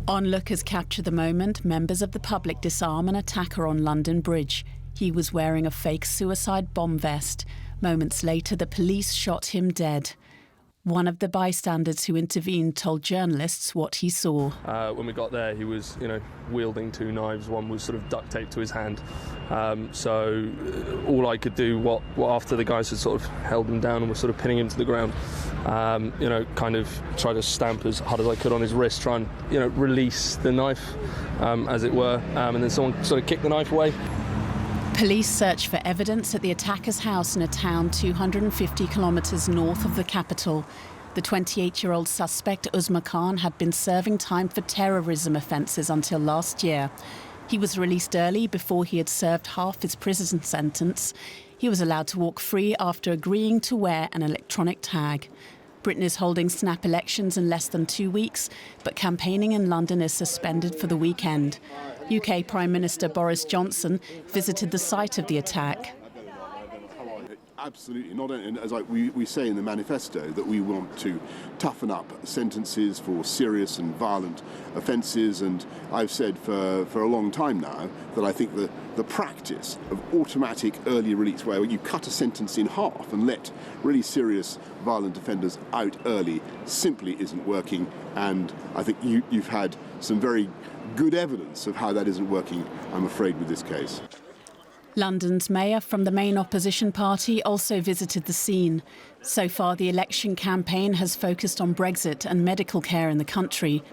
Onlookers capture the moment members of the public disarm an attacker on London Bridge. He was wearing a fake suicide bomb vest. Moments later, the police shot him dead. One of the bystanders who intervened told journalists what he saw. When we got there, he was, wielding two knives. One was sort of duct taped to his hand. So all I could do, after the guys had sort of held him down and were sort of pinning him to the ground, kind of try to stamp as hard as I could on his wrist, try and, release the knife, as it were. And then someone sort of kicked the knife away. Police search for evidence at the attacker's house in a town 250 kilometres north of the capital. The 28-year-old suspect, Usma Khan, had been serving time for terrorism offences until last year. He was released early before he had served half his prison sentence. He was allowed to walk free after agreeing to wear an electronic tag. Britain is holding snap elections in less than 2 weeks, but campaigning in London is suspended for the weekend. UK Prime Minister Boris Johnson visited the site of the attack. Absolutely. Not only, as we say in the manifesto, that we want to toughen up sentences for serious and violent offences, and I've said for a long time now that I think the practice of automatic early release, where you cut a sentence in half and let really serious violent offenders out early, simply isn't working, and I think you've had some very good evidence of how that isn't working, I'm afraid, with this case. London's mayor from the main opposition party also visited the scene. So far, the election campaign has focused on Brexit and medical care in the country.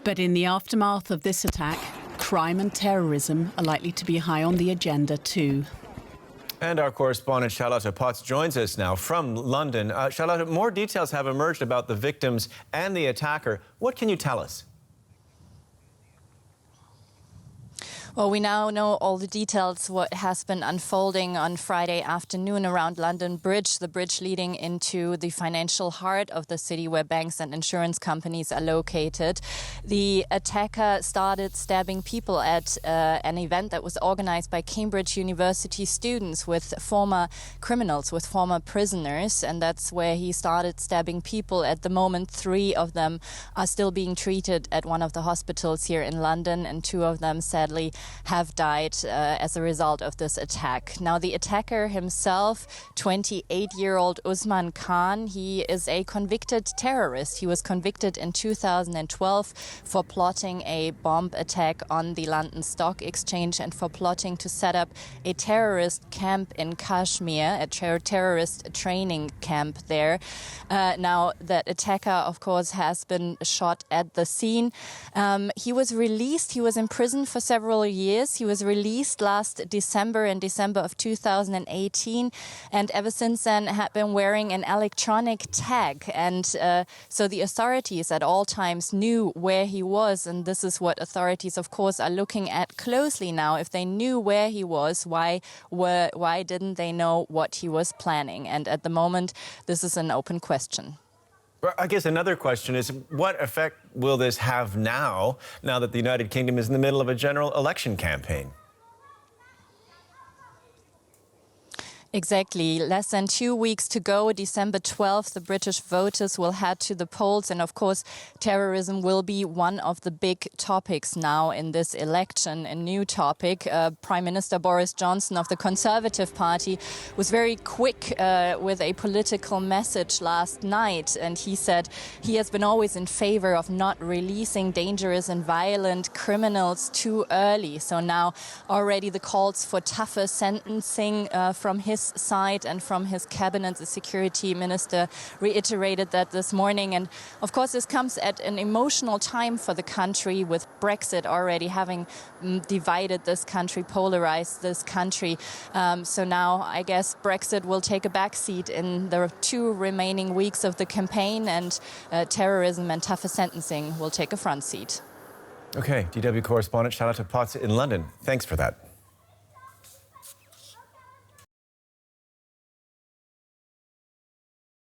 But in the aftermath of this attack, crime and terrorism are likely to be high on the agenda too. And our correspondent Charlotte Potts joins us now from London. Charlotte, more details have emerged about the victims and the attacker. What can you tell us? Well, we now know all the details, what has been unfolding on Friday afternoon around London Bridge, the bridge leading into the financial heart of the city where banks and insurance companies are located. The attacker started stabbing people at an event that was organized by Cambridge University students with former criminals, with former prisoners, and that's where he started stabbing people. At the moment, 3 of them are still being treated at one of the hospitals here in London, and 2 of them, sadly, have died as a result of this attack. Now, the attacker himself, 28-year-old Usman Khan, he is a convicted terrorist. He was convicted in 2012 for plotting a bomb attack on the London Stock Exchange and for plotting to set up a terrorist camp in Kashmir, a terrorist training camp there. Now, that attacker, of course, has been shot at the scene. He was released. He was in prison for several years. He was released last December, in December of 2018, and ever since then had been wearing an electronic tag. And so the authorities at all times knew where he was, and this is what authorities, of course, are looking at closely now. If they knew where he was, why didn't they know what he was planning? And at the moment, this is an open question. I guess another question is, what effect will this have now that the United Kingdom is in the middle of a general election campaign? Exactly. Less than 2 weeks to go. December 12th, the British voters will head to the polls. And of course, terrorism will be one of the big topics now in this election. A new topic. Prime Minister Boris Johnson of the Conservative Party was very quick with a political message last night. And he said he has been always in favor of not releasing dangerous and violent criminals too early. So now already the calls for tougher sentencing from his side and from his cabinet. The security minister reiterated that this morning. And of course, this comes at an emotional time for the country, with Brexit already having divided this country, polarized this country. So now I guess Brexit will take a backseat in the 2 remaining weeks of the campaign, and terrorism and tougher sentencing will take a front seat. Okay, DW correspondent Charlotte Potts in London. Thanks for that.